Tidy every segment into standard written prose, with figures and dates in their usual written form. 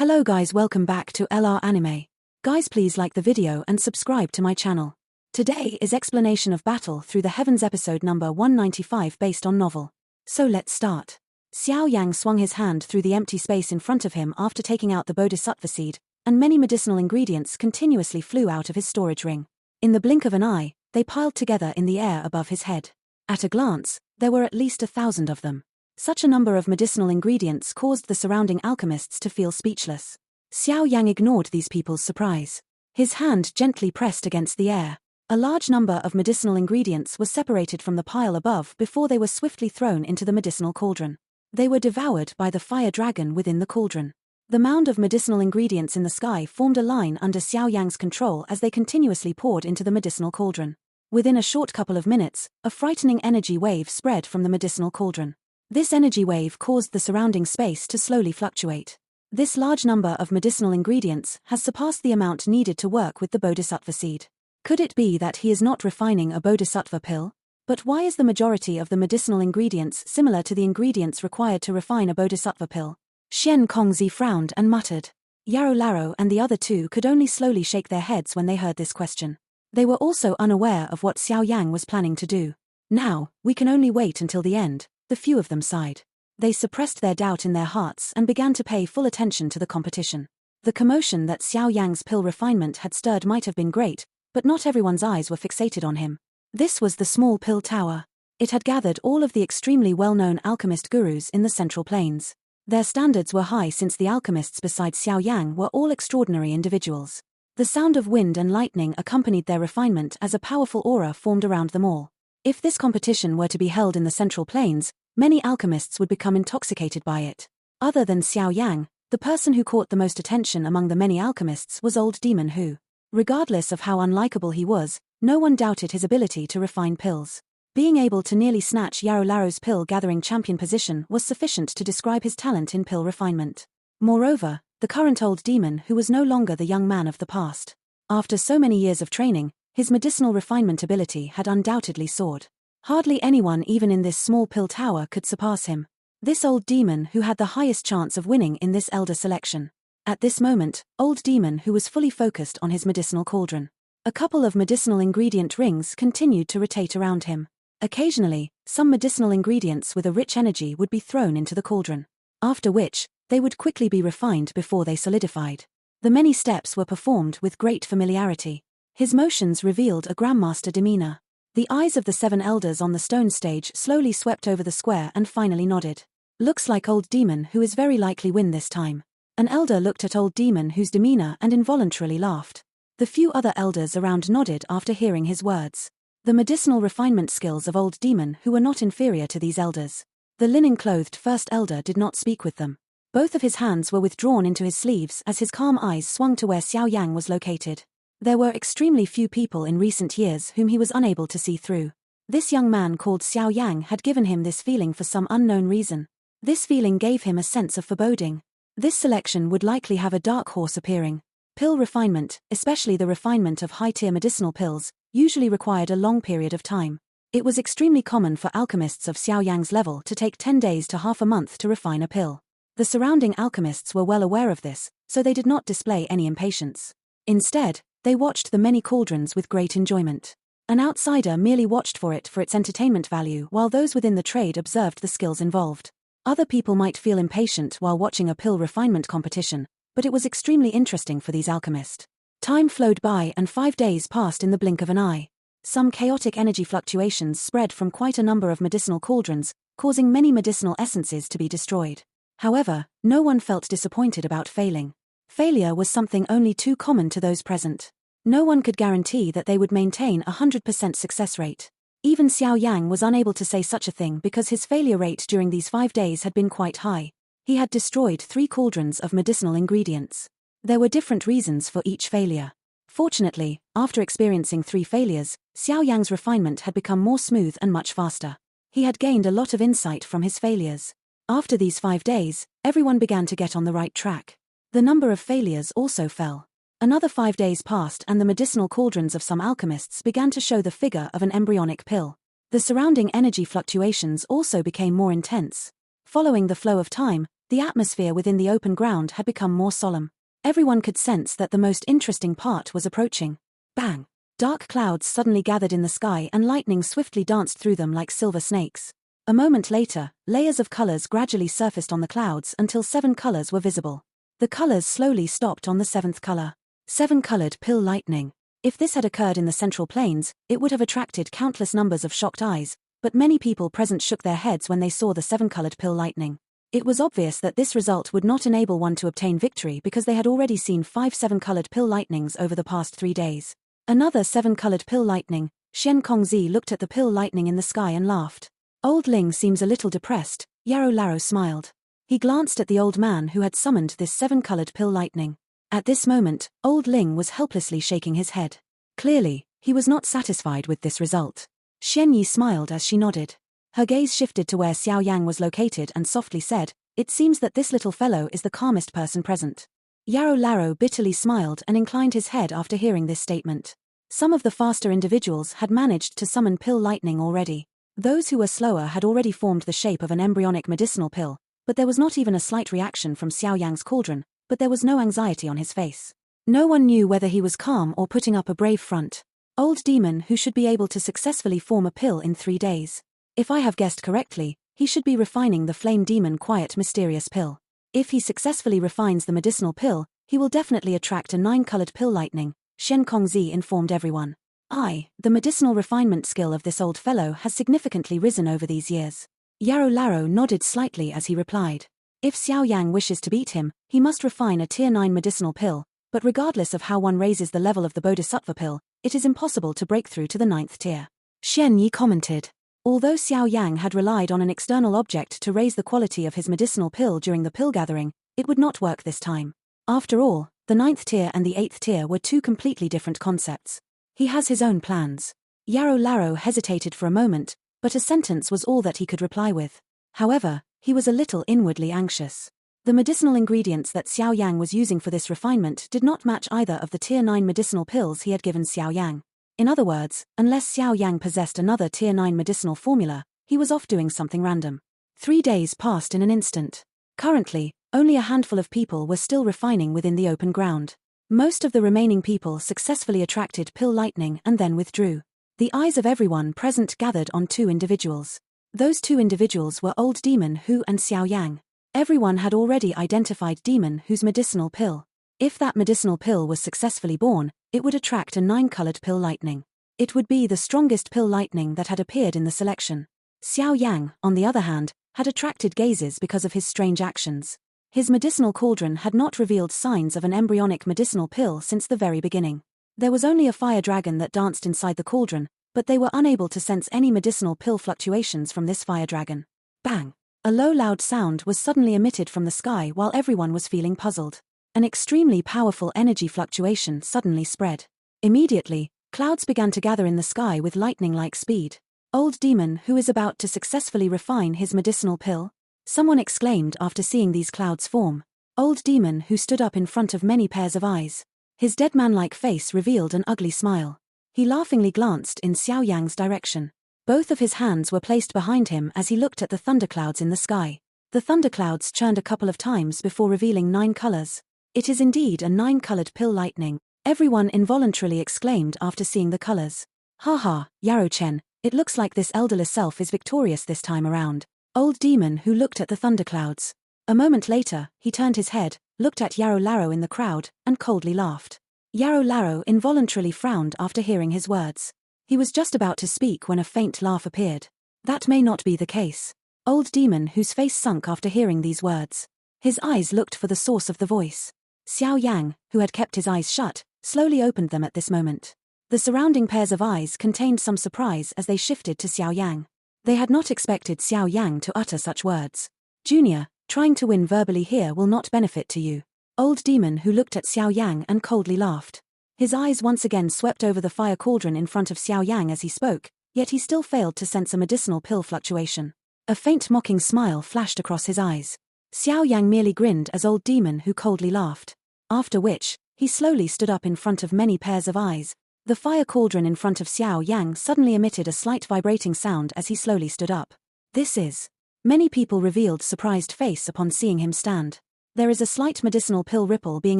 Hello guys, welcome back to LR Anime. Guys, please like the video and subscribe to my channel. Today is Explanation of Battle Through the Heavens episode number 195 based on novel. So let's start. Xiao Yan swung his hand through the empty space in front of him after taking out the bodhisattva seed, and many medicinal ingredients continuously flew out of his storage ring. In the blink of an eye, they piled together in the air above his head. At a glance, there were at least 1,000 of them. Such a number of medicinal ingredients caused the surrounding alchemists to feel speechless. Xiao Yang ignored these people's surprise. His hand gently pressed against the air. A large number of medicinal ingredients were separated from the pile above before they were swiftly thrown into the medicinal cauldron. They were devoured by the fire dragon within the cauldron. The mound of medicinal ingredients in the sky formed a line under Xiao Yang's control as they continuously poured into the medicinal cauldron. Within a short couple of minutes, a frightening energy wave spread from the medicinal cauldron. This energy wave caused the surrounding space to slowly fluctuate. This large number of medicinal ingredients has surpassed the amount needed to work with the bodhisattva seed. Could it be that he is not refining a bodhisattva pill? But why is the majority of the medicinal ingredients similar to the ingredients required to refine a bodhisattva pill? Shen Kongzi frowned and muttered. Yarrow Larrow and the other two could only slowly shake their heads when they heard this question. They were also unaware of what Xiao Yang was planning to do. Now, we can only wait until the end. The few of them sighed. They suppressed their doubt in their hearts and began to pay full attention to the competition. The commotion that Xiao Yang's pill refinement had stirred might have been great, but not everyone's eyes were fixated on him. This was the small pill tower. It had gathered all of the extremely well-known alchemist gurus in the Central Plains. Their standards were high since the alchemists besides Xiao Yang were all extraordinary individuals. The sound of wind and lightning accompanied their refinement as a powerful aura formed around them all. If this competition were to be held in the Central Plains, many alchemists would become intoxicated by it. Other than Xiao Yang, the person who caught the most attention among the many alchemists was Old Demon who, regardless of how unlikable he was, no one doubted his ability to refine pills. Being able to nearly snatch Yarrow Larrow's pill-gathering champion position was sufficient to describe his talent in pill refinement. Moreover, the current Old Demon who was no longer the young man of the past. After so many years of training, his medicinal refinement ability had undoubtedly soared. Hardly anyone even in this small pill tower could surpass him. This Old Demon who had the highest chance of winning in this elder selection. At this moment, Old Demon who was fully focused on his medicinal cauldron. A couple of medicinal ingredient rings continued to rotate around him. Occasionally, some medicinal ingredients with a rich energy would be thrown into the cauldron. After which, they would quickly be refined before they solidified. The many steps were performed with great familiarity. His motions revealed a grandmaster demeanor. The eyes of the 7 elders on the stone stage slowly swept over the square and finally nodded. Looks like Old Demon who is very likely win this time. An elder looked at Old Demon whose demeanor and involuntarily laughed. The few other elders around nodded after hearing his words. The medicinal refinement skills of Old Demon who were not inferior to these elders. The linen-clothed first elder did not speak with them. Both of his hands were withdrawn into his sleeves as his calm eyes swung to where Xiao Yang was located. There were extremely few people in recent years whom he was unable to see through. This young man called Xiao Yang had given him this feeling for some unknown reason. This feeling gave him a sense of foreboding. This selection would likely have a dark horse appearing. Pill refinement, especially the refinement of high-tier medicinal pills, usually required a long period of time. It was extremely common for alchemists of Xiao Yang's level to take 10 days to half a month to refine a pill. The surrounding alchemists were well aware of this, so they did not display any impatience. Instead, they watched the many cauldrons with great enjoyment. An outsider merely watched for its entertainment value while those within the trade observed the skills involved. Other people might feel impatient while watching a pill refinement competition, but it was extremely interesting for these alchemists. Time flowed by and 5 days passed in the blink of an eye. Some chaotic energy fluctuations spread from quite a number of medicinal cauldrons, causing many medicinal essences to be destroyed. However, no one felt disappointed about failing. Failure was something only too common to those present. No one could guarantee that they would maintain a 100% success rate. Even Xiao Yang was unable to say such a thing because his failure rate during these 5 days had been quite high. He had destroyed 3 cauldrons of medicinal ingredients. There were different reasons for each failure. Fortunately, after experiencing 3 failures, Xiao Yang's refinement had become more smooth and much faster. He had gained a lot of insight from his failures. After these 5 days, everyone began to get on the right track. The number of failures also fell. Another 5 days passed and the medicinal cauldrons of some alchemists began to show the figure of an embryonic pill. The surrounding energy fluctuations also became more intense. Following the flow of time, The atmosphere within the open ground had become more solemn. Everyone could sense that the most interesting part was approaching. Bang! Dark clouds suddenly gathered in the sky and lightning swiftly danced through them like silver snakes. A moment later, layers of colors gradually surfaced on the clouds until 7 colors were visible. The colors slowly stopped on the 7th color. 7-colored pill lightning. If this had occurred in the Central Plains, it would have attracted countless numbers of shocked eyes, but many people present shook their heads when they saw the 7-colored pill lightning. It was obvious that this result would not enable one to obtain victory because they had already seen 5 7-colored pill lightnings over the past 3 days. Another 7-colored pill lightning. Xian Kongzi looked at the pill lightning in the sky and laughed. Old Ling seems a little depressed. Yarrow Larrow smiled. He glanced at the old man who had summoned this 7-colored pill lightning. At this moment, Old Ling was helplessly shaking his head. Clearly, he was not satisfied with this result. Xian Yi smiled as she nodded. Her gaze shifted to where Xiao Yang was located and softly said, "It seems that this little fellow is the calmest person present." Yarrow Larrow bitterly smiled and inclined his head after hearing this statement. Some of the faster individuals had managed to summon pill lightning already. Those who were slower had already formed the shape of an embryonic medicinal pill, but there was not even a slight reaction from Xiao Yang's cauldron, but there was no anxiety on his face. No one knew whether he was calm or putting up a brave front. Old demon who should be able to successfully form a pill in 3 days. If I have guessed correctly, he should be refining the flame demon quiet mysterious pill. If he successfully refines the medicinal pill, he will definitely attract a 9-colored pill lightning, Shen Kongzi informed everyone. The medicinal refinement skill of this old fellow has significantly risen over these years. Yarrow Larrow nodded slightly as he replied. If Xiao Yang wishes to beat him, he must refine a tier 9 medicinal pill, but regardless of how one raises the level of the Bodhisattva pill, it is impossible to break through to the 9th tier. Xian Yi commented. Although Xiao Yang had relied on an external object to raise the quality of his medicinal pill during the pill gathering, it would not work this time. After all, the 9th tier and the 8th tier were 2 completely different concepts. He has his own plans. Yarrow Larrow hesitated for a moment, but a sentence was all that he could reply with. However, he was a little inwardly anxious. The medicinal ingredients that Xiao Yang was using for this refinement did not match either of the tier 9 medicinal pills he had given Xiao Yang. In other words, unless Xiao Yang possessed another tier 9 medicinal formula, he was off doing something random. 3 days passed in an instant. Currently, only a handful of people were still refining within the open ground. Most of the remaining people successfully attracted pill lightning and then withdrew. The eyes of everyone present gathered on 2 individuals. Those 2 individuals were Old Demon Hu and Xiao Yang. Everyone had already identified Demon Hu's medicinal pill. If that medicinal pill was successfully born, it would attract a 9-colored pill lightning. It would be the strongest pill lightning that had appeared in the selection. Xiao Yang, on the other hand, had attracted gazes because of his strange actions. His medicinal cauldron had not revealed signs of an embryonic medicinal pill since the very beginning. There was only a fire dragon that danced inside the cauldron, but they were unable to sense any medicinal pill fluctuations from this fire dragon. Bang! A low loud sound was suddenly emitted from the sky while everyone was feeling puzzled. An extremely powerful energy fluctuation suddenly spread. Immediately, clouds began to gather in the sky with lightning-like speed. Old Demon Who is about to successfully refine his medicinal pill? Someone exclaimed after seeing these clouds form. Old Demon Who stood up in front of many pairs of eyes. His dead man-like face revealed an ugly smile. He laughingly glanced in Xiao Yang's direction. Both of his hands were placed behind him as he looked at the thunderclouds in the sky. The thunderclouds churned a couple of times before revealing 9 colors. It is indeed a 9-colored pill lightning, everyone involuntarily exclaimed after seeing the colors. Ha, Yarrow Chen, it looks like this elderly self is victorious this time around. Old Demon Who looked at the thunderclouds. A moment later, he turned his head, looked at Yarrow Larrow in the crowd, and coldly laughed. Yarrow Larrow involuntarily frowned after hearing his words. He was just about to speak when a faint laugh appeared. That may not be the case. Old Demon Whose face sunk after hearing these words. His eyes looked for the source of the voice. Xiao Yang, who had kept his eyes shut, slowly opened them at this moment. The surrounding pairs of eyes contained some surprise as they shifted to Xiao Yang. They had not expected Xiao Yang to utter such words. Junior, trying to win verbally here will not benefit to you. Old Demon Who looked at Xiao Yang and coldly laughed. His eyes once again swept over the fire cauldron in front of Xiao Yang as he spoke, yet he still failed to sense a medicinal pill fluctuation. A faint mocking smile flashed across his eyes. Xiao Yang merely grinned as Old Demon Who coldly laughed. After which, he slowly stood up in front of many pairs of eyes. The fire cauldron in front of Xiao Yang suddenly emitted a slight vibrating sound as he slowly stood up. This is Many people revealed surprised face upon seeing him stand. There is a slight medicinal pill ripple being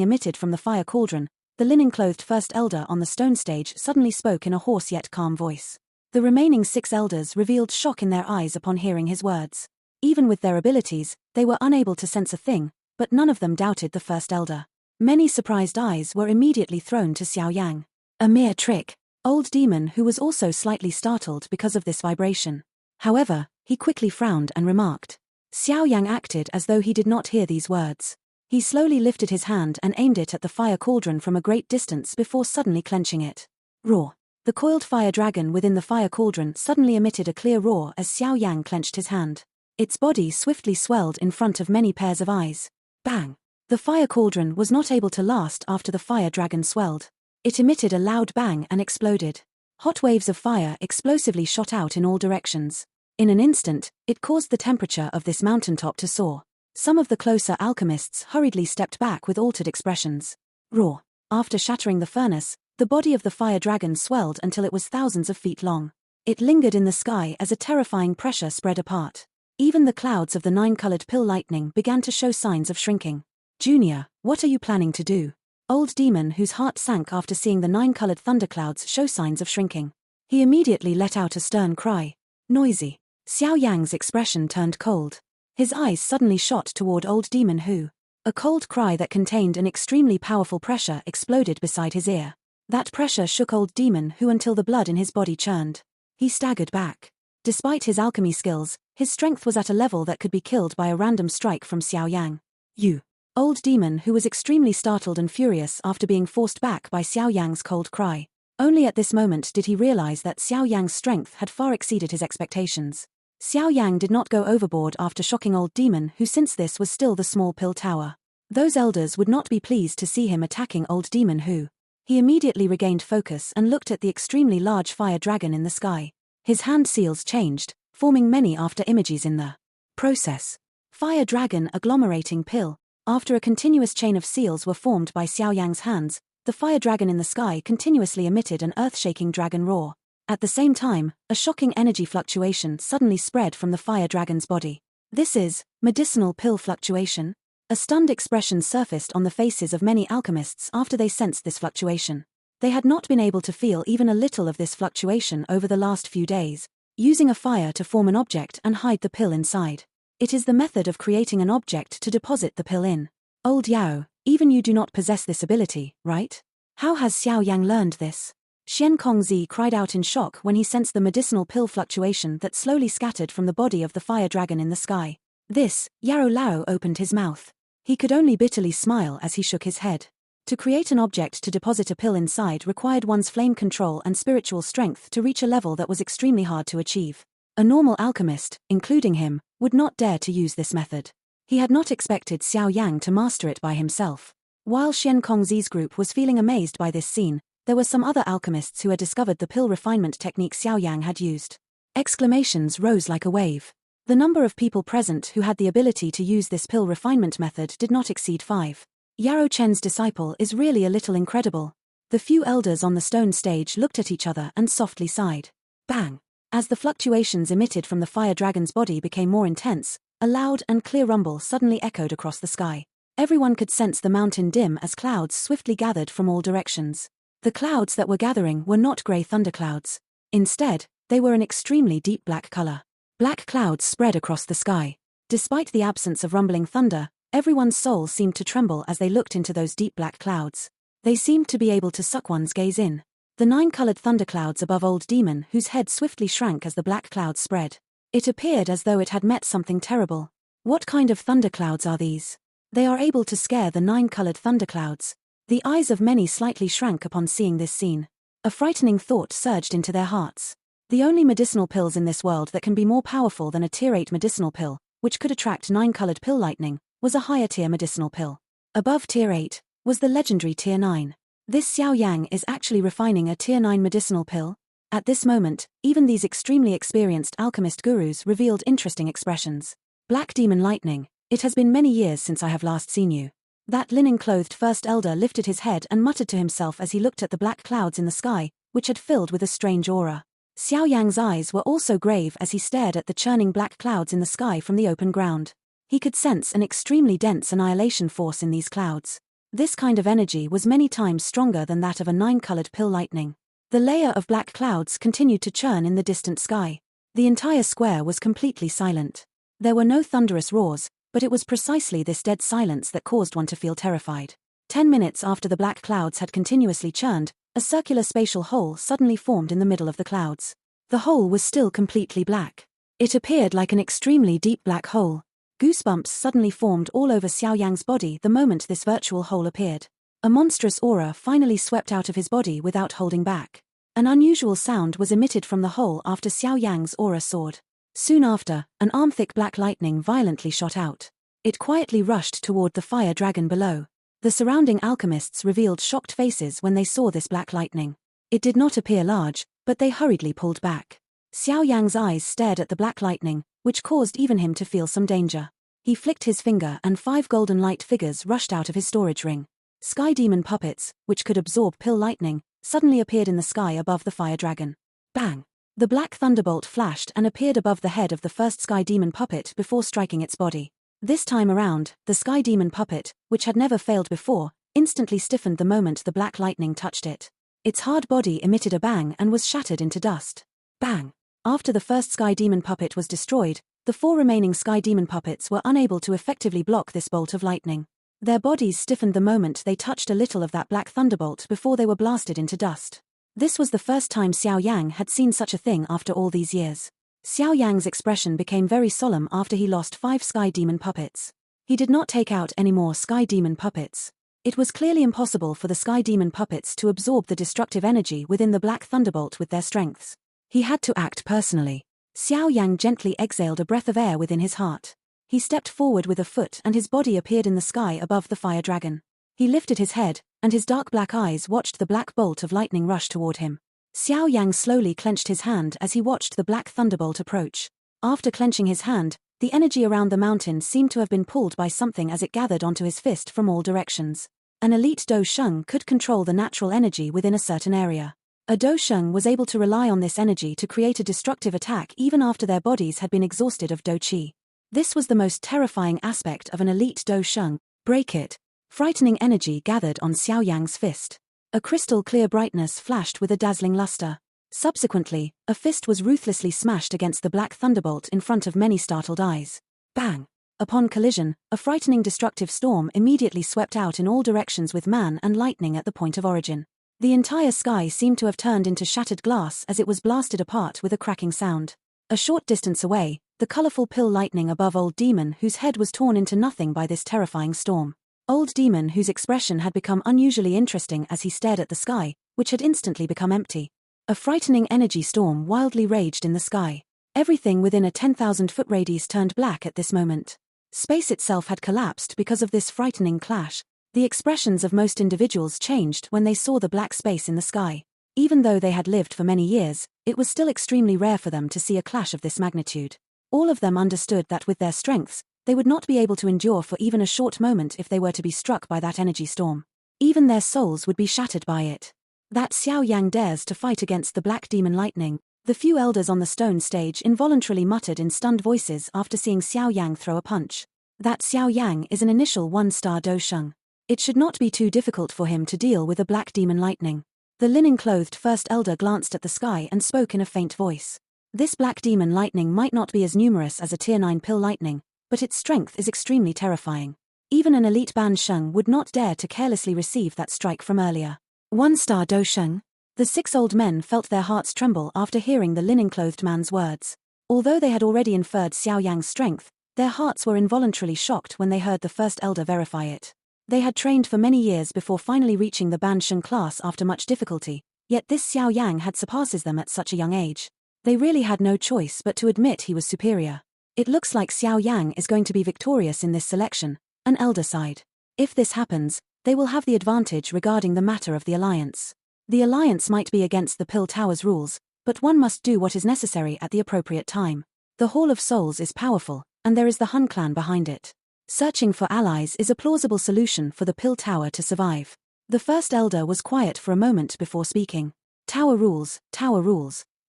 emitted from the fire cauldron. The linen-clothed first elder on the stone stage suddenly spoke in a hoarse yet calm voice. The remaining 6 elders revealed shock in their eyes upon hearing his words. Even with their abilities, they were unable to sense a thing, but none of them doubted the first elder. Many surprised eyes were immediately thrown to Xiao Yan. A mere trick. Old demon who was also slightly startled because of this vibration. However, he quickly frowned and remarked. Xiao Yan acted as though he did not hear these words. He slowly lifted his hand and aimed it at the fire cauldron from a great distance before suddenly clenching it. Roar. The coiled fire dragon within the fire cauldron suddenly emitted a clear roar as Xiao Yan clenched his hand. Its body swiftly swelled in front of many pairs of eyes. Bang! The fire cauldron was not able to last after the fire dragon swelled. It emitted a loud bang and exploded. Hot waves of fire explosively shot out in all directions. In an instant, it caused the temperature of this mountaintop to soar. Some of the closer alchemists hurriedly stepped back with altered expressions. Roar. After shattering the furnace, the body of the fire dragon swelled until it was thousands of feet long. It lingered in the sky as a terrifying pressure spread apart. Even the clouds of the 9-colored pill lightning began to show signs of shrinking. Junior, what are you planning to do? Old demon whose heart sank after seeing the 9-colored thunderclouds show signs of shrinking. He immediately let out a stern cry. Noisy. Xiao Yang's expression turned cold. His eyes suddenly shot toward old demon who. A cold cry that contained an extremely powerful pressure exploded beside his ear. That pressure shook old demon who until the blood in his body churned. He staggered back. Despite his alchemy skills, his strength was at a level that could be killed by a random strike from Xiao Yang. You. Old demon who was extremely startled and furious after being forced back by Xiao Yang's cold cry. Only at this moment did he realize that Xiao Yang's strength had far exceeded his expectations. Xiao Yang did not go overboard after shocking old demon who since this was still the small pill tower. Those elders would not be pleased to see him attacking old demon who. He immediately regained focus and looked at the extremely large fire dragon in the sky. His hand seals changed, forming many after images in the process. Fire dragon agglomerating pill. After a continuous chain of seals were formed by Xiao Yang's hands, the fire dragon in the sky continuously emitted an earth-shaking dragon roar. At the same time, a shocking energy fluctuation suddenly spread from the fire dragon's body. This is medicinal pill fluctuation. A stunned expression surfaced on the faces of many alchemists after they sensed this fluctuation. They had not been able to feel even a little of this fluctuation over the last few days. Using a fire to form an object and hide the pill inside. It is the method of creating an object to deposit the pill in. Old Yao, even you do not possess this ability, right? How has Xiao Yang learned this? Xian Kongzi cried out in shock when he sensed the medicinal pill fluctuation that slowly scattered from the body of the fire dragon in the sky. This, Yarou Lao opened his mouth. He could only bitterly smile as he shook his head. To create an object to deposit a pill inside required one's flame control and spiritual strength to reach a level that was extremely hard to achieve. A normal alchemist, including him, would not dare to use this method. He had not expected Xiao Yang to master it by himself. While Xian Kongzi's group was feeling amazed by this scene, there were some other alchemists who had discovered the pill refinement technique Xiao Yang had used. Exclamations rose like a wave. The number of people present who had the ability to use this pill refinement method did not exceed 5. Yarou Chen's disciple is really a little incredible. The few elders on the stone stage looked at each other and softly sighed. Bang! As the fluctuations emitted from the fire dragon's body became more intense, a loud and clear rumble suddenly echoed across the sky. Everyone could sense the mountain dim as clouds swiftly gathered from all directions. The clouds that were gathering were not grey thunderclouds. Instead, they were an extremely deep black color. Black clouds spread across the sky. Despite the absence of rumbling thunder, everyone's soul seemed to tremble as they looked into those deep black clouds. They seemed to be able to suck one's gaze in. The 9-colored thunderclouds above old demon whose head swiftly shrank as the black clouds spread. It appeared as though it had met something terrible. What kind of thunderclouds are these? They are able to scare the 9-colored thunderclouds. The eyes of many slightly shrank upon seeing this scene. A frightening thought surged into their hearts. The only medicinal pills in this world that can be more powerful than a tier 8 medicinal pill, which could attract 9-colored pill lightning, was a higher tier medicinal pill. Above tier 8, was the legendary tier 9. This Xiao Yang is actually refining a tier 9 medicinal pill? At this moment, even these extremely experienced alchemist gurus revealed interesting expressions. Black demon lightning, it has been many years since I have last seen you. That linen-clothed first elder lifted his head and muttered to himself as he looked at the black clouds in the sky, which had filled with a strange aura. Xiao Yang's eyes were also grave as he stared at the churning black clouds in the sky from the open ground. He could sense an extremely dense annihilation force in these clouds. This kind of energy was many times stronger than that of a 9-colored pill lightning. The layer of black clouds continued to churn in the distant sky. The entire square was completely silent. There were no thunderous roars, but it was precisely this dead silence that caused one to feel terrified. 10 minutes after the black clouds had continuously churned, a circular spatial hole suddenly formed in the middle of the clouds. The hole was still completely black. It appeared like an extremely deep black hole. Goosebumps suddenly formed all over Xiao Yang's body the moment this virtual hole appeared. A monstrous aura finally swept out of his body without holding back. An unusual sound was emitted from the hole after Xiao Yang's aura soared. Soon after, an arm-thick black lightning violently shot out. It quietly rushed toward the fire dragon below. The surrounding alchemists revealed shocked faces when they saw this black lightning. It did not appear large, but they hurriedly pulled back. Xiao Yang's eyes stared at the black lightning, which caused even him to feel some danger. He flicked his finger and 5 golden light figures rushed out of his storage ring. Sky demon puppets, which could absorb pill lightning, suddenly appeared in the sky above the fire dragon. Bang! The black thunderbolt flashed and appeared above the head of the first sky demon puppet before striking its body. This time around, the sky demon puppet, which had never failed before, instantly stiffened the moment the black lightning touched it. Its hard body emitted a bang and was shattered into dust. Bang! After the first sky demon puppet was destroyed, the 4 remaining sky demon puppets were unable to effectively block this bolt of lightning. Their bodies stiffened the moment they touched a little of that black thunderbolt before they were blasted into dust. This was the first time Xiao Yang had seen such a thing after all these years. Xiao Yang's expression became very solemn after he lost 5 sky demon puppets. He did not take out any more sky demon puppets. It was clearly impossible for the sky demon puppets to absorb the destructive energy within the black thunderbolt with their strengths. He had to act personally. Xiao Yang gently exhaled a breath of air within his heart. He stepped forward with a foot and his body appeared in the sky above the fire dragon. He lifted his head, and his dark black eyes watched the black bolt of lightning rush toward him. Xiao Yang slowly clenched his hand as he watched the black thunderbolt approach. After clenching his hand, the energy around the mountain seemed to have been pulled by something as it gathered onto his fist from all directions. An elite Do Sheng could control the natural energy within a certain area. A Do Sheng was able to rely on this energy to create a destructive attack even after their bodies had been exhausted of Do Qi. This was the most terrifying aspect of an elite Do Sheng. Break it. Frightening energy gathered on Xiao Yang's fist. A crystal-clear brightness flashed with a dazzling luster. Subsequently, a fist was ruthlessly smashed against the black thunderbolt in front of many startled eyes. Bang! Upon collision, a frightening destructive storm immediately swept out in all directions with man and lightning at the point of origin. The entire sky seemed to have turned into shattered glass as it was blasted apart with a cracking sound. A short distance away, the colorful pill lightning above Old Demon, whose head was torn into nothing by this terrifying storm. Old Demon, whose expression had become unusually interesting as he stared at the sky, which had instantly become empty. A frightening energy storm wildly raged in the sky. Everything within a 10,000-foot radius turned black at this moment. Space itself had collapsed because of this frightening clash. The expressions of most individuals changed when they saw the black space in the sky. Even though they had lived for many years, it was still extremely rare for them to see a clash of this magnitude. All of them understood that with their strengths, they would not be able to endure for even a short moment if they were to be struck by that energy storm. Even their souls would be shattered by it. That Xiao Yang dares to fight against the black demon lightning. The few elders on the stone stage involuntarily muttered in stunned voices after seeing Xiao Yang throw a punch. That Xiao Yang is an initial 1-star Do Sheng. It should not be too difficult for him to deal with a black demon lightning. The linen-clothed first elder glanced at the sky and spoke in a faint voice. This black demon lightning might not be as numerous as a tier 9 pill lightning, but its strength is extremely terrifying. Even an elite Ban Sheng would not dare to carelessly receive that strike from earlier. 1-star Do Sheng. The 6 old men felt their hearts tremble after hearing the linen-clothed man's words. Although they had already inferred Xiao Yang's strength, their hearts were involuntarily shocked when they heard the first elder verify it. They had trained for many years before finally reaching the Ban Sheng class after much difficulty, yet this Xiao Yang had surpasses them at such a young age. They really had no choice but to admit he was superior. It looks like Xiao Yang is going to be victorious in this selection, an elder sighed. If this happens, they will have the advantage regarding the matter of the alliance. The alliance might be against the Pill Tower's rules, but one must do what is necessary at the appropriate time. The Hall of Souls is powerful, and there is the Hun clan behind it. Searching for allies is a plausible solution for the Pill Tower to survive. The first elder was quiet for a moment before speaking. Tower rules,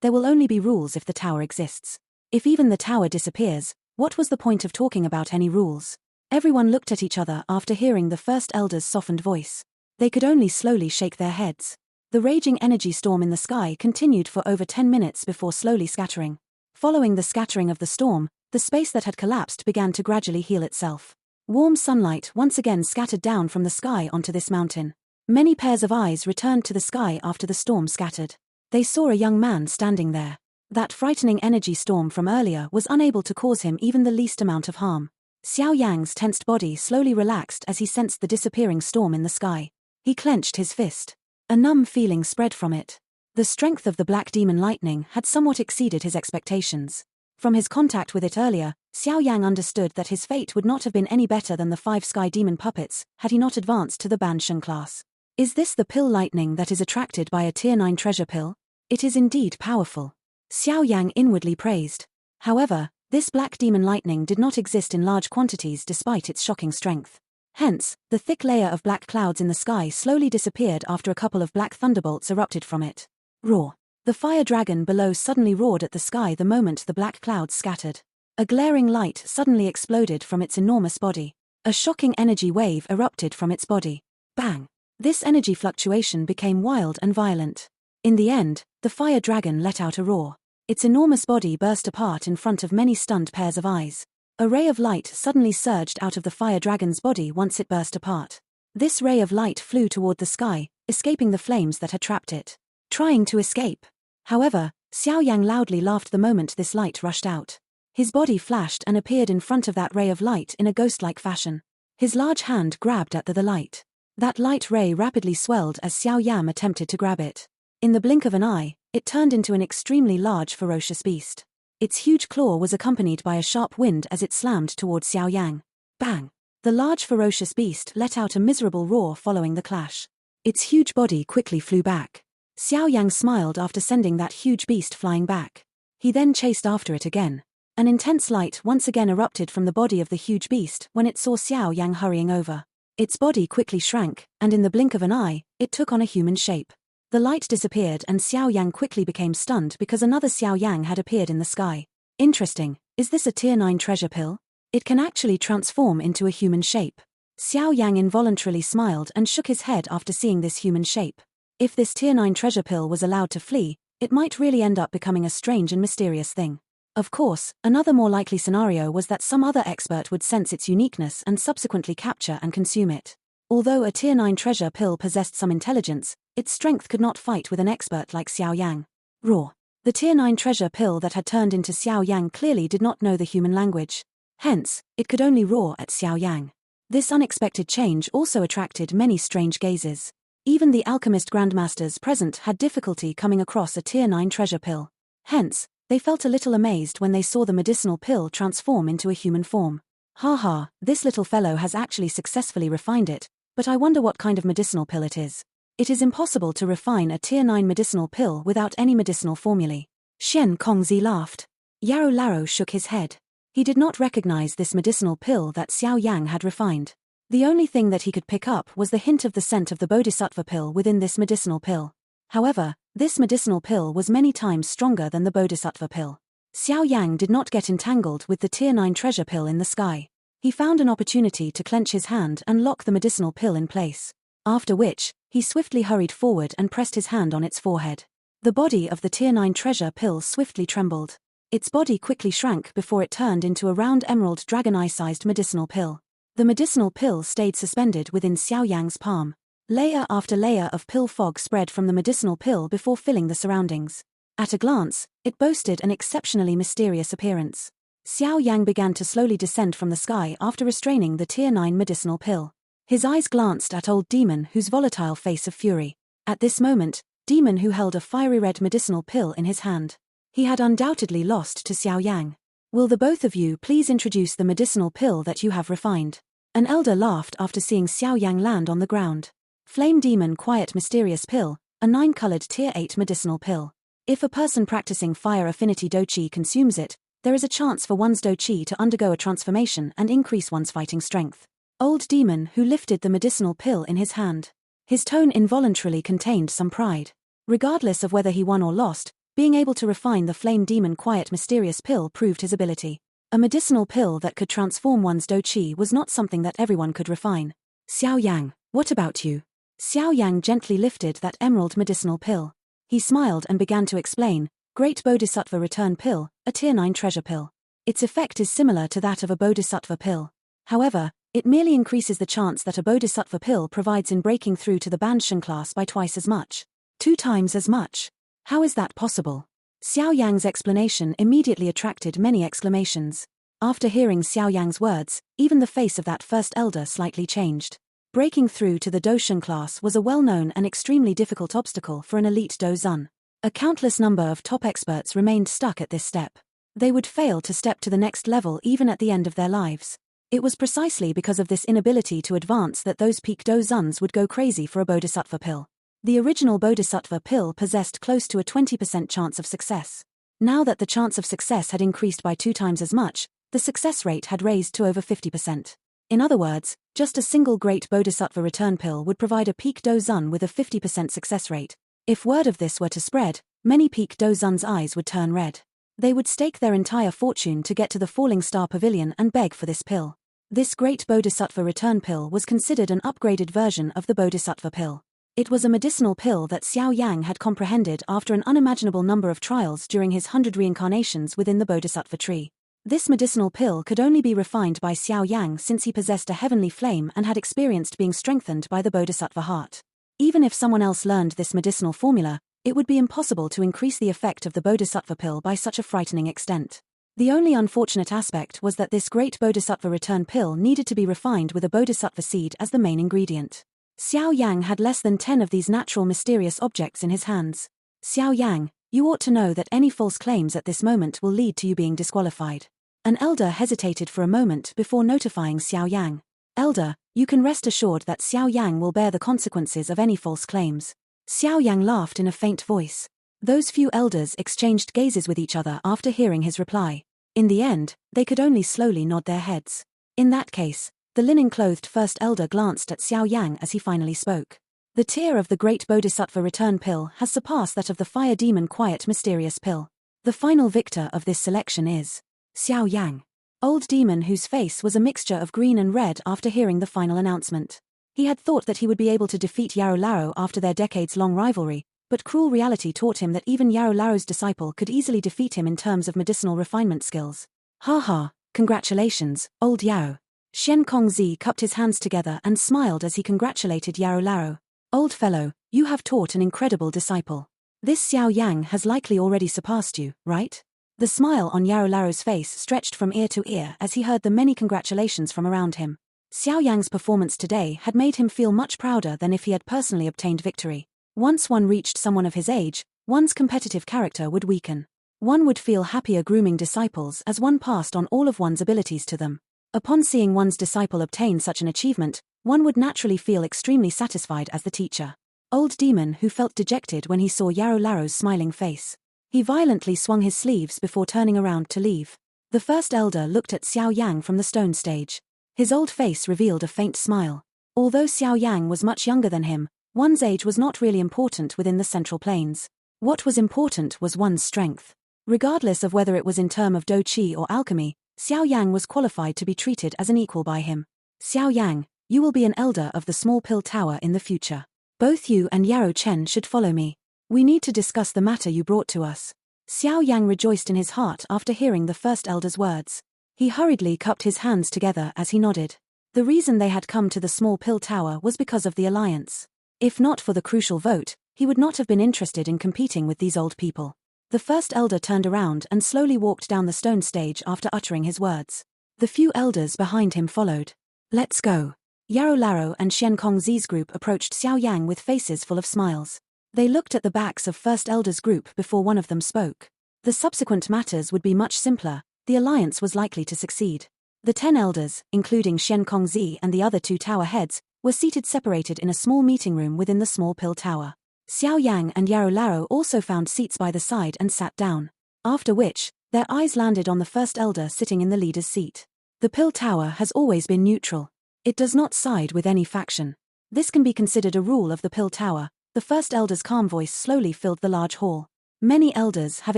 There will only be rules if the tower exists. If even the tower disappears, what was the point of talking about any rules? Everyone looked at each other after hearing the first elder's softened voice. They could only slowly shake their heads. The raging energy storm in the sky continued for over 10 minutes before slowly scattering. Following the scattering of the storm, the space that had collapsed began to gradually heal itself. Warm sunlight once again scattered down from the sky onto this mountain. Many pairs of eyes returned to the sky after the storm scattered. They saw a young man standing there. That frightening energy storm from earlier was unable to cause him even the least amount of harm. Xiao Yang's tensed body slowly relaxed as he sensed the disappearing storm in the sky. He clenched his fist. A numb feeling spread from it. The strength of the black demon lightning had somewhat exceeded his expectations. From his contact with it earlier, Xiao Yang understood that his fate would not have been any better than the 5 sky demon puppets had he not advanced to the Banshan class. Is this the pill lightning that is attracted by a tier 9 treasure pill? It is indeed powerful. Xiao Yang inwardly praised. However, this black demon lightning did not exist in large quantities despite its shocking strength. Hence, the thick layer of black clouds in the sky slowly disappeared after a couple of black thunderbolts erupted from it. Roar. The fire dragon below suddenly roared at the sky the moment the black clouds scattered. A glaring light suddenly exploded from its enormous body. A shocking energy wave erupted from its body. Bang! This energy fluctuation became wild and violent. In the end, the fire dragon let out a roar. Its enormous body burst apart in front of many stunned pairs of eyes. A ray of light suddenly surged out of the fire dragon's body once it burst apart. This ray of light flew toward the sky, escaping the flames that had trapped it. Trying to escape. However, Xiao Yang loudly laughed the moment this light rushed out. His body flashed and appeared in front of that ray of light in a ghost-like fashion. His large hand grabbed at the light. That light ray rapidly swelled as Xiao Yan attempted to grab it. In the blink of an eye, it turned into an extremely large ferocious beast. Its huge claw was accompanied by a sharp wind as it slammed toward Xiao Yang. Bang! The large ferocious beast let out a miserable roar following the clash. Its huge body quickly flew back. Xiao Yang smiled after sending that huge beast flying back. He then chased after it again. An intense light once again erupted from the body of the huge beast when it saw Xiao Yang hurrying over. Its body quickly shrank, and in the blink of an eye, it took on a human shape. The light disappeared and Xiao Yang quickly became stunned because another Xiao Yang had appeared in the sky. Interesting, is this a tier 9 treasure pill? It can actually transform into a human shape. Xiao Yang involuntarily smiled and shook his head after seeing this human shape. If this tier 9 treasure pill was allowed to flee, it might really end up becoming a strange and mysterious thing. Of course, another more likely scenario was that some other expert would sense its uniqueness and subsequently capture and consume it. Although a tier 9 treasure pill possessed some intelligence, its strength could not fight with an expert like Xiao Yang. Roar. The tier 9 treasure pill that had turned into Xiao Yang clearly did not know the human language. Hence, it could only roar at Xiao Yang. This unexpected change also attracted many strange gazes. Even the alchemist grandmasters present had difficulty coming across a tier 9 treasure pill. Hence, they felt a little amazed when they saw the medicinal pill transform into a human form. Haha, this little fellow has actually successfully refined it, but I wonder what kind of medicinal pill it is. It is impossible to refine a tier 9 medicinal pill without any medicinal formulae. Shen Kongzi laughed. Yaro Laro shook his head. He did not recognize this medicinal pill that Xiao Yang had refined. The only thing that he could pick up was the hint of the scent of the bodhisattva pill within this medicinal pill. However, this medicinal pill was many times stronger than the bodhisattva pill. Xiao Yang did not get entangled with the tier 9 treasure pill in the sky. He found an opportunity to clench his hand and lock the medicinal pill in place. After which, he swiftly hurried forward and pressed his hand on its forehead. The body of the tier 9 treasure pill swiftly trembled. Its body quickly shrank before it turned into a round emerald dragon eye-sized medicinal pill. The medicinal pill stayed suspended within Xiao Yang's palm. Layer after layer of pill fog spread from the medicinal pill before filling the surroundings. At a glance, it boasted an exceptionally mysterious appearance. Xiao Yang began to slowly descend from the sky after restraining the tier 9 medicinal pill. His eyes glanced at old Demon Who's volatile face of fury. At this moment, Demon Who held a fiery red medicinal pill in his hand. He had undoubtedly lost to Xiao Yang. Will the both of you please introduce the medicinal pill that you have refined? An elder laughed after seeing Xiao Yang land on the ground. Flame Demon Quiet Mysterious Pill, a 9-colored tier 8 medicinal pill. If a person practicing fire affinity dochi consumes it, there is a chance for one's dochi to undergo a transformation and increase one's fighting strength. Old Demon Who lifted the medicinal pill in his hand. His tone involuntarily contained some pride. Regardless of whether he won or lost, Being able to refine the flame demon quiet mysterious pill proved his ability. A medicinal pill that could transform one's qi was not something that everyone could refine. Xiao Yang, what about you? Xiao Yang gently lifted that emerald medicinal pill. He smiled and began to explain, Great Bodhisattva Return Pill, a Tier 9 treasure pill. Its effect is similar to that of a bodhisattva pill. However, it merely increases the chance that a bodhisattva pill provides in breaking through to the Banshan class by twice as much. 2 times as much. How is that possible? Xiao Yang's explanation immediately attracted many exclamations. After hearing Xiao Yang's words, even the face of that first elder slightly changed. Breaking through to the Doshan class was a well-known and extremely difficult obstacle for an elite Dozun. A countless number of top experts remained stuck at this step. They would fail to step to the next level even at the end of their lives. It was precisely because of this inability to advance that those peak Dozuns would go crazy for a bodhisattva pill. The original bodhisattva pill possessed close to a 20% chance of success. Now that the chance of success had increased by 2 times as much, the success rate had raised to over 50%. In other words, just a single great bodhisattva return pill would provide a peak Dozun with a 50% success rate. If word of this were to spread, many peak Dozun's eyes would turn red. They would stake their entire fortune to get to the Falling Star Pavilion and beg for this pill. This great bodhisattva return pill was considered an upgraded version of the bodhisattva pill. It was a medicinal pill that Xiao Yang had comprehended after an unimaginable number of trials during his 100 reincarnations within the bodhisattva tree. This medicinal pill could only be refined by Xiao Yang since he possessed a heavenly flame and had experienced being strengthened by the bodhisattva heart. Even if someone else learned this medicinal formula, it would be impossible to increase the effect of the bodhisattva pill by such a frightening extent. The only unfortunate aspect was that this great bodhisattva return pill needed to be refined with a bodhisattva seed as the main ingredient. Xiao Yang had less than 10 of these natural mysterious objects in his hands. Xiao Yang, you ought to know that any false claims at this moment will lead to you being disqualified. An elder hesitated for a moment before notifying Xiao Yang. Elder, you can rest assured that Xiao Yang will bear the consequences of any false claims. Xiao Yang laughed in a faint voice. Those few elders exchanged gazes with each other after hearing his reply. In the end, they could only slowly nod their heads. In that case, the linen-clothed first elder glanced at Xiao Yang as he finally spoke. The tier of the Great Bodhisattva Return Pill has surpassed that of the Fire Demon Quiet Mysterious Pill. The final victor of this selection is Xiao Yang. Old demon whose face was a mixture of green and red after hearing the final announcement. He had thought that he would be able to defeat Yarrow Laro after their decades-long rivalry, but cruel reality taught him that even Yarrow Laro's disciple could easily defeat him in terms of medicinal refinement skills. Ha ha, congratulations, old Yarrow. Shen Kongzi cupped his hands together and smiled as he congratulated Yarrow Laro. Old fellow, you have taught an incredible disciple. This Xiao Yang has likely already surpassed you, right? The smile on Yarrow Laro's face stretched from ear to ear as he heard the many congratulations from around him. Xiao Yang's performance today had made him feel much prouder than if he had personally obtained victory. Once one reached someone of his age, one's competitive character would weaken. One would feel happier grooming disciples as one passed on all of one's abilities to them. Upon seeing one's disciple obtain such an achievement, one would naturally feel extremely satisfied as the teacher. Old demon who felt dejected when he saw Yarrow Laro's smiling face. He violently swung his sleeves before turning around to leave. The first elder looked at Xiao Yang from the stone stage. His old face revealed a faint smile. Although Xiao Yang was much younger than him, one's age was not really important within the Central Plains. What was important was one's strength. Regardless of whether it was in terms of qi or alchemy, Xiao Yang was qualified to be treated as an equal by him. Xiao Yang, you will be an elder of the Small Pill Tower in the future. Both you and Yarrow Chen should follow me. We need to discuss the matter you brought to us. Xiao Yang rejoiced in his heart after hearing the first elder's words. He hurriedly cupped his hands together as he nodded. The reason they had come to the Small Pill Tower was because of the alliance. If not for the crucial vote, he would not have been interested in competing with these old people. The first elder turned around and slowly walked down the stone stage after uttering his words. The few elders behind him followed. Let's go. Yarrow Laro and Shen Kongzi's group approached Xiao Yang with faces full of smiles. They looked at the backs of First Elder's group before one of them spoke. The subsequent matters would be much simpler. The alliance was likely to succeed. The 10 elders, including Shen Kongzi and the other 2 tower heads, were seated separated in a small meeting room within the Small Pill Tower. Xiao Yang and Yarrow Laro also found seats by the side and sat down. After which, their eyes landed on the first elder sitting in the leader's seat. The Pill Tower has always been neutral. It does not side with any faction. This can be considered a rule of the Pill Tower. The first elder's calm voice slowly filled the large hall. Many elders have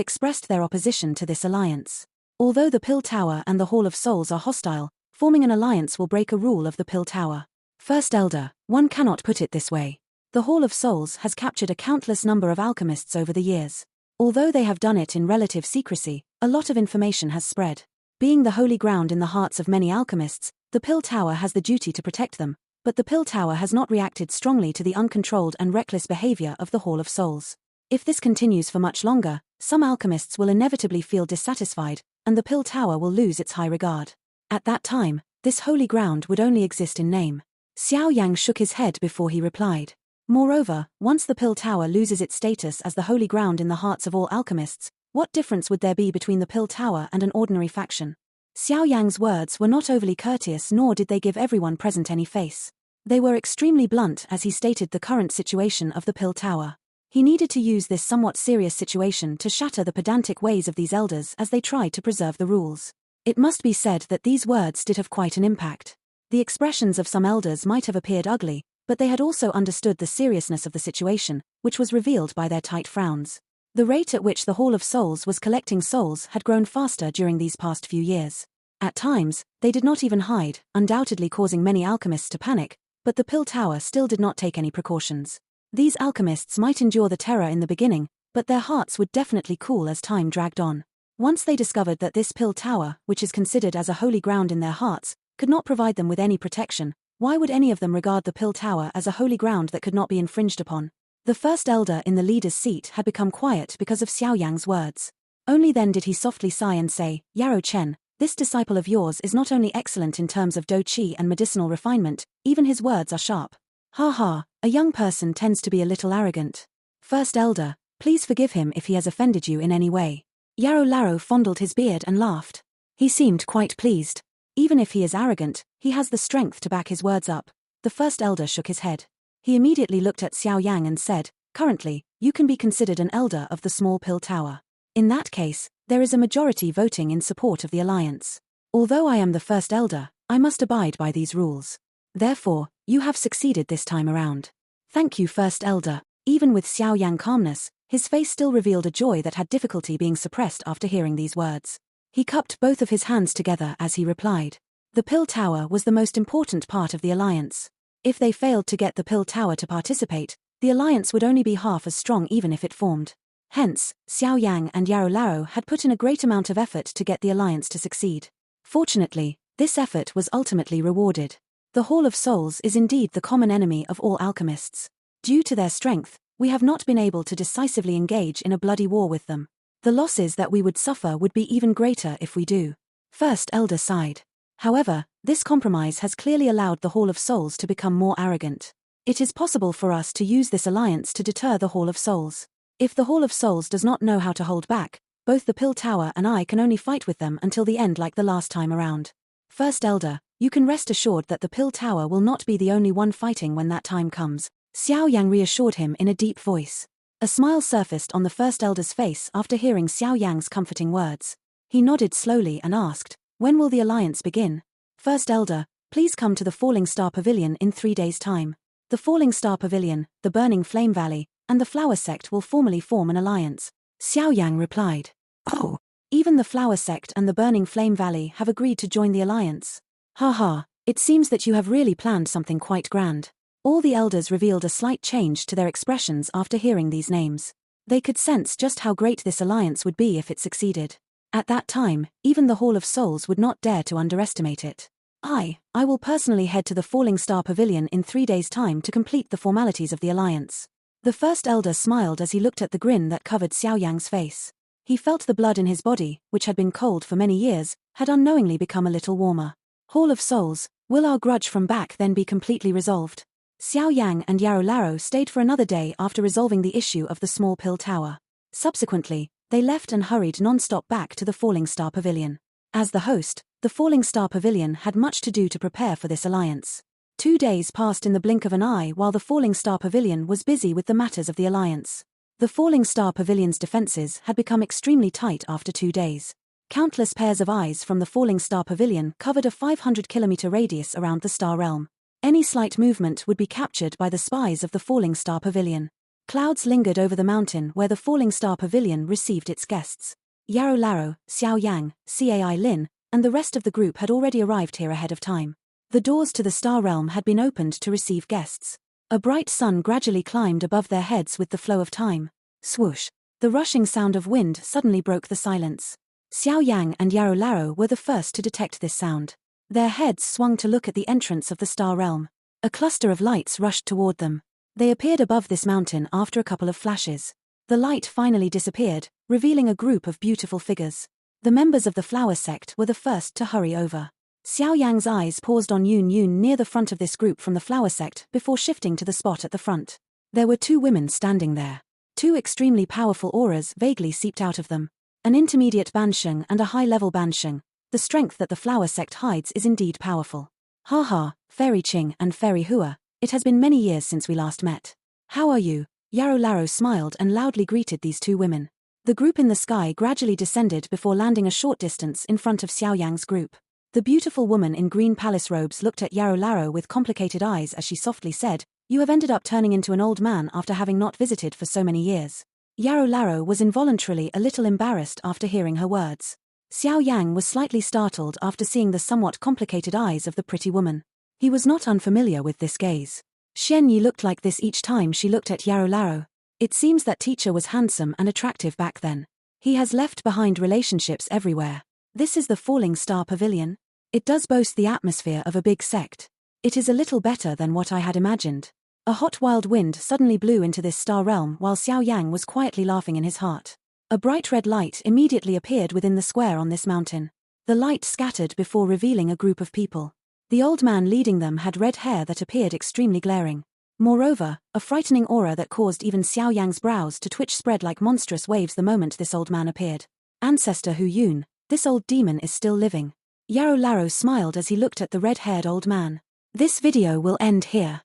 expressed their opposition to this alliance. Although the Pill Tower and the Hall of Souls are hostile, forming an alliance will break a rule of the Pill Tower. First Elder, one cannot put it this way. The Hall of Souls has captured a countless number of alchemists over the years. Although they have done it in relative secrecy, a lot of information has spread. Being the holy ground in the hearts of many alchemists, the Pill Tower has the duty to protect them, but the Pill Tower has not reacted strongly to the uncontrolled and reckless behavior of the Hall of Souls. If this continues for much longer, some alchemists will inevitably feel dissatisfied, and the Pill Tower will lose its high regard. At that time, this holy ground would only exist in name. Xiao Yan shook his head before he replied. Moreover, once the Pill Tower loses its status as the holy ground in the hearts of all alchemists, what difference would there be between the Pill Tower and an ordinary faction? Xiao Yang's words were not overly courteous, nor did they give everyone present any face. They were extremely blunt as he stated the current situation of the Pill Tower. He needed to use this somewhat serious situation to shatter the pedantic ways of these elders as they tried to preserve the rules. It must be said that these words did have quite an impact. The expressions of some elders might have appeared ugly, but they had also understood the seriousness of the situation, which was revealed by their tight frowns. The rate at which the Hall of Souls was collecting souls had grown faster during these past few years. At times, they did not even hide, undoubtedly causing many alchemists to panic, but the Pill Tower still did not take any precautions. These alchemists might endure the terror in the beginning, but their hearts would definitely cool as time dragged on. Once they discovered that this Pill Tower, which is considered as a holy ground in their hearts, could not provide them with any protection, why would any of them regard the Pill Tower as a holy ground that could not be infringed upon? The first elder in the leader's seat had become quiet because of Xiao Yang's words. Only then did he softly sigh and say, "Yarrow Chen, this disciple of yours is not only excellent in terms of do-chi and medicinal refinement, even his words are sharp. Ha ha, a young person tends to be a little arrogant. First elder, please forgive him if he has offended you in any way." Yarrow Larrow fondled his beard and laughed. He seemed quite pleased. Even if he is arrogant, he has the strength to back his words up. The first elder shook his head. He immediately looked at Xiao Yang and said, "Currently, you can be considered an elder of the small Pill Tower. In that case, there is a majority voting in support of the alliance. Although I am the first elder, I must abide by these rules. Therefore, you have succeeded this time around." "Thank you, first elder." Even with Xiao Yang calmness, his face still revealed a joy that had difficulty being suppressed after hearing these words. He cupped both of his hands together as he replied. The Pill Tower was the most important part of the alliance. If they failed to get the Pill Tower to participate, the alliance would only be half as strong even if it formed. Hence, Xiao Yang and Yarrow Larrow had put in a great amount of effort to get the alliance to succeed. Fortunately, this effort was ultimately rewarded. The Hall of Souls is indeed the common enemy of all alchemists. Due to their strength, we have not been able to decisively engage in a bloody war with them. The losses that we would suffer would be even greater if we do. First elder sighed. However, this compromise has clearly allowed the Hall of Souls to become more arrogant. It is possible for us to use this alliance to deter the Hall of Souls. If the Hall of Souls does not know how to hold back, both the Pill Tower and I can only fight with them until the end like the last time around. First elder, you can rest assured that the Pill Tower will not be the only one fighting when that time comes. Xiao Yang reassured him in a deep voice. A smile surfaced on the first elder's face after hearing Xiao Yang's comforting words. He nodded slowly and asked, "When will the alliance begin?" "First elder, please come to the Falling Star Pavilion in 3 days' time. The Falling Star Pavilion, the Burning Flame Valley, and the Flower Sect will formally form an alliance." Xiao Yang replied. "Oh, even the Flower Sect and the Burning Flame Valley have agreed to join the alliance. Ha ha, it seems that you have really planned something quite grand." All the elders revealed a slight change to their expressions after hearing these names. They could sense just how great this alliance would be if it succeeded. At that time, even the Hall of Souls would not dare to underestimate it. I will personally head to the Falling Star Pavilion in 3 days' time to complete the formalities of the alliance." The first elder smiled as he looked at the grin that covered Xiao Yang's face. He felt the blood in his body, which had been cold for many years, had unknowingly become a little warmer. "Hall of Souls, will our grudge from back then be completely resolved?" Xiao Yang and Yarrow Larrow stayed for another day after resolving the issue of the small Pill Tower. Subsequently, they left and hurried non-stop back to the Falling Star Pavilion. As the host, the Falling Star Pavilion had much to do to prepare for this alliance. 2 days passed in the blink of an eye while the Falling Star Pavilion was busy with the matters of the alliance. The Falling Star Pavilion's defenses had become extremely tight after 2 days. Countless pairs of eyes from the Falling Star Pavilion covered a 500-kilometer radius around the Star Realm. Any slight movement would be captured by the spies of the Falling Star Pavilion. Clouds lingered over the mountain where the Falling Star Pavilion received its guests. Yarrow Larrow, Xiao Yan, Cai Lin, and the rest of the group had already arrived here ahead of time. The doors to the Star Realm had been opened to receive guests. A bright sun gradually climbed above their heads with the flow of time. Swoosh! The rushing sound of wind suddenly broke the silence. Xiao Yang and Yarrow Larrow were the first to detect this sound. Their heads swung to look at the entrance of the Star Realm. A cluster of lights rushed toward them. They appeared above this mountain after a couple of flashes. The light finally disappeared, revealing a group of beautiful figures. The members of the flower sect were the first to hurry over. Xiao Yang's eyes paused on Yun Yun near the front of this group from the flower sect before shifting to the spot at the front. There were two women standing there. Two extremely powerful auras vaguely seeped out of them. An intermediate Bansheng and a high-level Bansheng. The strength that the flower sect hides is indeed powerful. Ha ha, Fairy Qing and Fairy Hua, it has been many years since we last met. How are you? Yarrow Larrow smiled and loudly greeted these two women. The group in the sky gradually descended before landing a short distance in front of Xiao Yang's group. The beautiful woman in green palace robes looked at Yarrow Larrow with complicated eyes as she softly said, "You have ended up turning into an old man after having not visited for so many years." Yarrow Larrow was involuntarily a little embarrassed after hearing her words. Xiao Yang was slightly startled after seeing the somewhat complicated eyes of the pretty woman. He was not unfamiliar with this gaze. Xian Yi looked like this each time she looked at Yarrow Larrow. It seems that teacher was handsome and attractive back then. He has left behind relationships everywhere. This is the Falling Star Pavilion. It does boast the atmosphere of a big sect. It is a little better than what I had imagined. A hot wild wind suddenly blew into this star realm while Xiao Yang was quietly laughing in his heart. A bright red light immediately appeared within the square on this mountain. The light scattered before revealing a group of people. The old man leading them had red hair that appeared extremely glaring. Moreover, a frightening aura that caused even Xiao Yang's brows to twitch spread like monstrous waves the moment this old man appeared. Ancestor Hu Yun, this old demon is still living. Yarrow Larrow smiled as he looked at the red-haired old man. This video will end here.